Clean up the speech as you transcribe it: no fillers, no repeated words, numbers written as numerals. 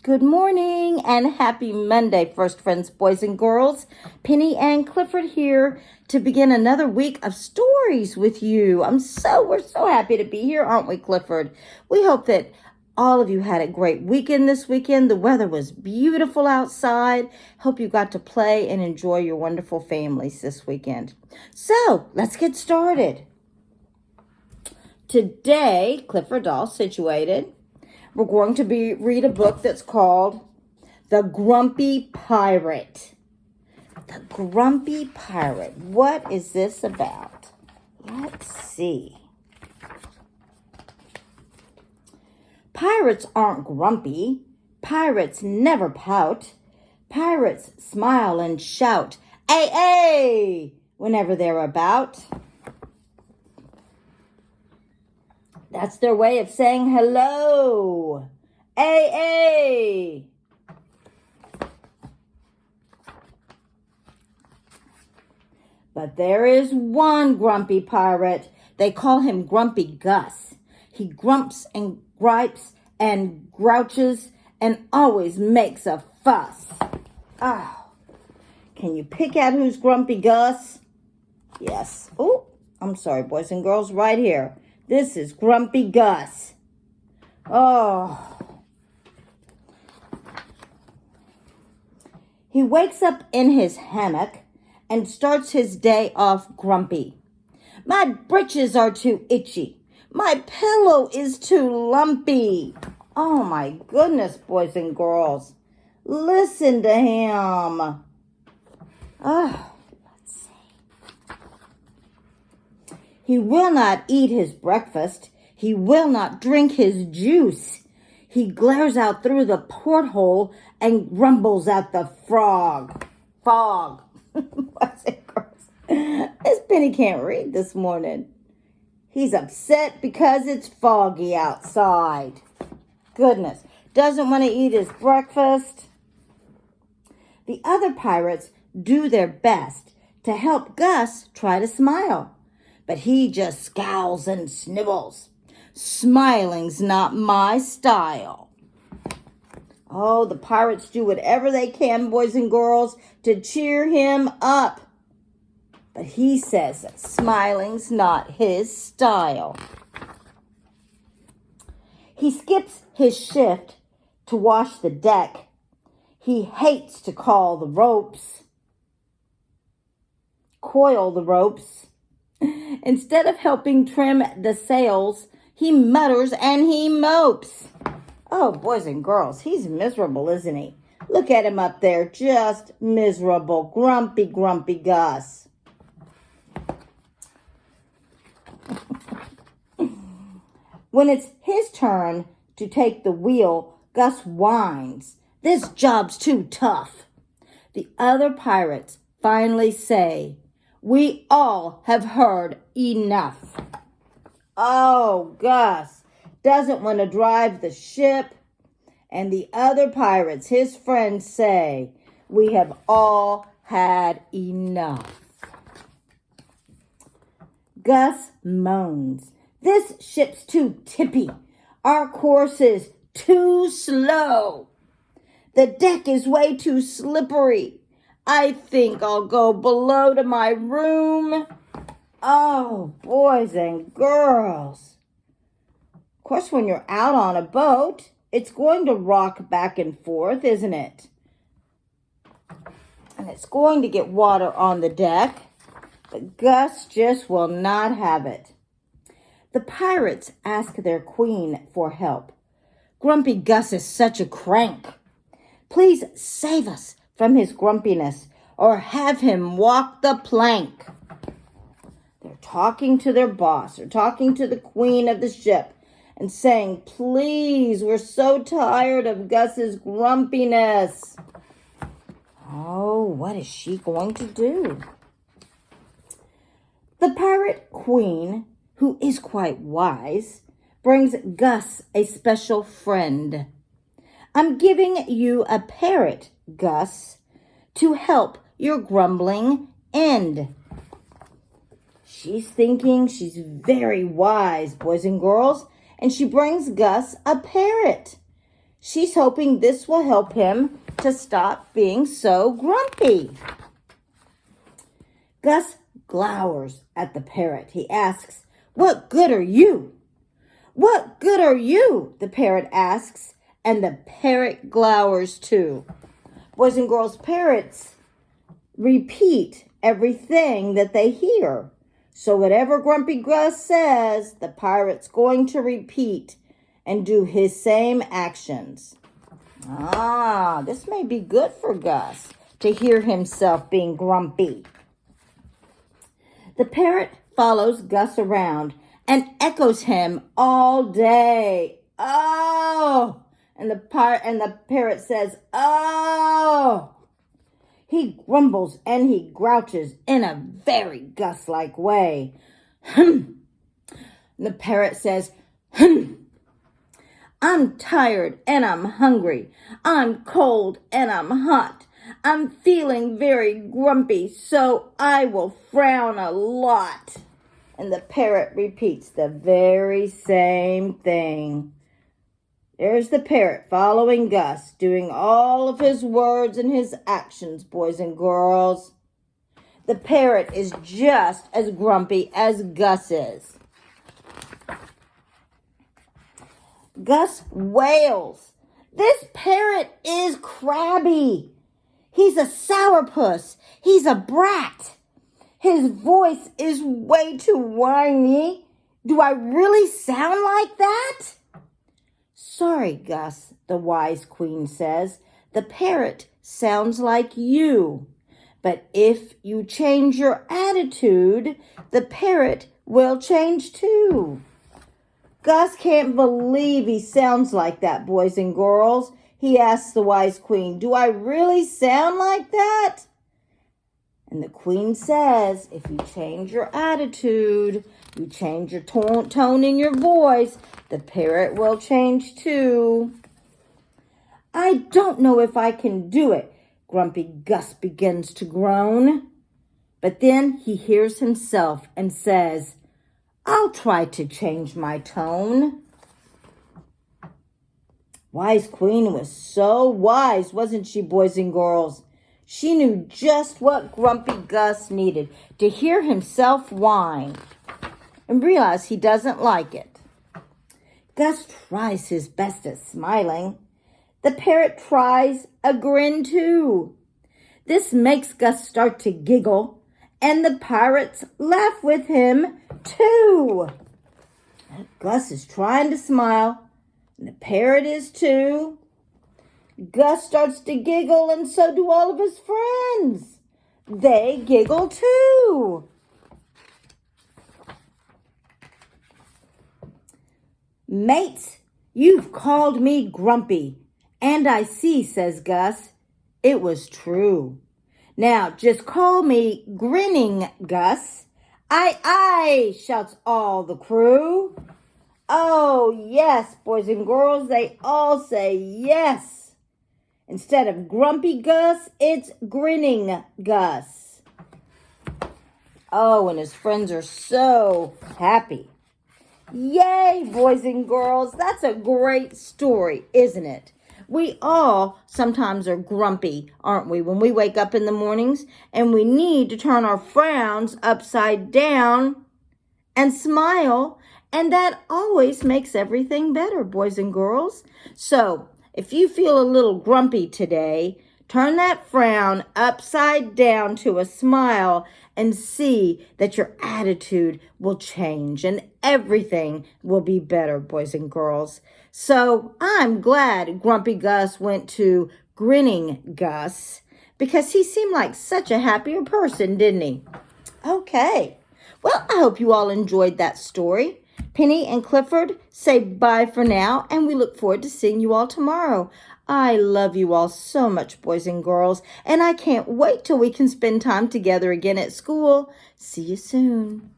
Good morning and happy Monday, first friends, boys and girls. Penny and Clifford here to begin another week of stories with you. We're so happy to be here, aren't we, Clifford? We hope that all of you had a great weekend this weekend. The weather was beautiful outside. Hope you got to play and enjoy your wonderful families this weekend. So let's get started. Today, Clifford all situated. We're going to read a book that's called The Grumpy Pirate. The Grumpy Pirate. What is this about? Let's see. Pirates aren't grumpy. Pirates never pout. Pirates smile and shout, "Ay, ay!" whenever they're about. That's their way of saying hello. Ay, ay. But there is one grumpy pirate. They call him Grumpy Gus. He grumps and gripes and grouches and always makes a fuss. Oh, can you pick out who's Grumpy Gus? Yes. Oh, I'm sorry, boys and girls, right here. This is Grumpy Gus. Oh. He wakes up in his hammock and starts his day off grumpy. My britches are too itchy. My pillow is too lumpy. Oh my goodness, boys and girls. Listen to him. He will not eat his breakfast. He will not drink his juice. He glares out through the porthole and grumbles at the fog. Miss Penny can't read this morning. He's upset because it's foggy outside. Goodness. Doesn't want to eat his breakfast. The other pirates do their best to help Gus try to smile. But he just scowls and snivels. Smiling's not my style. Oh, the pirates do whatever they can, boys and girls, to cheer him up. But he says that smiling's not his style. He skips his shift to wash the deck. He hates to coil the ropes. Instead of helping trim the sails, he mutters and he mopes. Oh, boys and girls, he's miserable, isn't he? Look at him up there, just miserable. Grumpy Gus. When it's his turn to take the wheel, Gus whines. This job's too tough. The other pirates finally say, "We all have heard enough." Oh, Gus doesn't want to drive the ship. And the other pirates, his friends, say, "We have all had enough." Gus moans. This ship's too tippy. Our course is too slow. The deck is way too slippery. I think I'll go below to my room. Oh, boys and girls. Of course, when you're out on a boat, it's going to rock back and forth, isn't it? And it's going to get water on the deck. But Gus just will not have it. The pirates ask their queen for help. Grumpy Gus is such a crank. Please save us from his grumpiness, or have him walk the plank. They're talking to their boss, or talking to the queen of the ship, and saying, "Please, we're so tired of Gus's grumpiness." Oh, what is she going to do? The pirate queen, who is quite wise, brings Gus a special friend. "I'm giving you a parrot, Gus, to help your grumbling end." She's thinking she's very wise, boys and girls, and she brings Gus a parrot. She's hoping this will help him to stop being so grumpy. Gus glowers at the parrot. He asks, "What good are you?" "What good are you?" the parrot asks, and the parrot glowers too. Boys and girls, parrots repeat everything that they hear. So whatever Grumpy Gus says, the parrot's going to repeat and do his same actions. This may be good for Gus to hear himself being grumpy. The parrot follows Gus around and echoes him all day. Oh! And the parrot says, "Oh!" He grumbles and he grouches in a very Gus-like way. The parrot says, "I'm tired and I'm hungry. I'm cold and I'm hot. I'm feeling very grumpy, so I will frown a lot." And the parrot repeats the very same thing. There's the parrot following Gus, doing all of his words and his actions, boys and girls. The parrot is just as grumpy as Gus is. Gus wails. "This parrot is crabby. He's a sourpuss. He's a brat. His voice is way too whiny. Do I really sound like that?" "Sorry, Gus," the wise queen says. "The parrot sounds like you. But if you change your attitude, the parrot will change too." Gus can't believe he sounds like that, boys and girls. He asks the wise queen, "Do I really sound like that?" And the queen says, if you change your attitude, you change your tone in your voice, the parrot will change too. "I don't know if I can do it," Grumpy Gus begins to groan. But then he hears himself and says, "I'll try to change my tone." Wise Queen was so wise, wasn't she, boys and girls? She knew just what Grumpy Gus needed, to hear himself whine and realize he doesn't like it. Gus tries his best at smiling. The parrot tries a grin too. This makes Gus start to giggle, and the pirates laugh with him too. Gus is trying to smile, and the parrot is too. Gus starts to giggle, and so do all of his friends. They giggle too. "Mates, you've called me grumpy, and I see," says Gus, "it was true. Now just call me Grinning Gus." "Aye, aye," shouts all the crew. Oh, yes, boys and girls, they all say yes. Instead of Grumpy Gus, it's Grinning Gus. Oh, and his friends are so happy. Yay, boys and girls. That's a great story, isn't it? We all sometimes are grumpy, aren't we, when we wake up in the mornings and we need to turn our frowns upside down and smile, and that always makes everything better, boys and girls. So, if you feel a little grumpy today, turn that frown upside down to a smile and see that your attitude will change and everything will be better, boys and girls. So I'm glad Grumpy Gus went to Grinning Gus because he seemed like such a happier person, didn't he? Okay. Well, I hope you all enjoyed that story. Penny and Clifford say bye for now, and we look forward to seeing you all tomorrow. I love you all so much, boys and girls, and I can't wait till we can spend time together again at school. See you soon.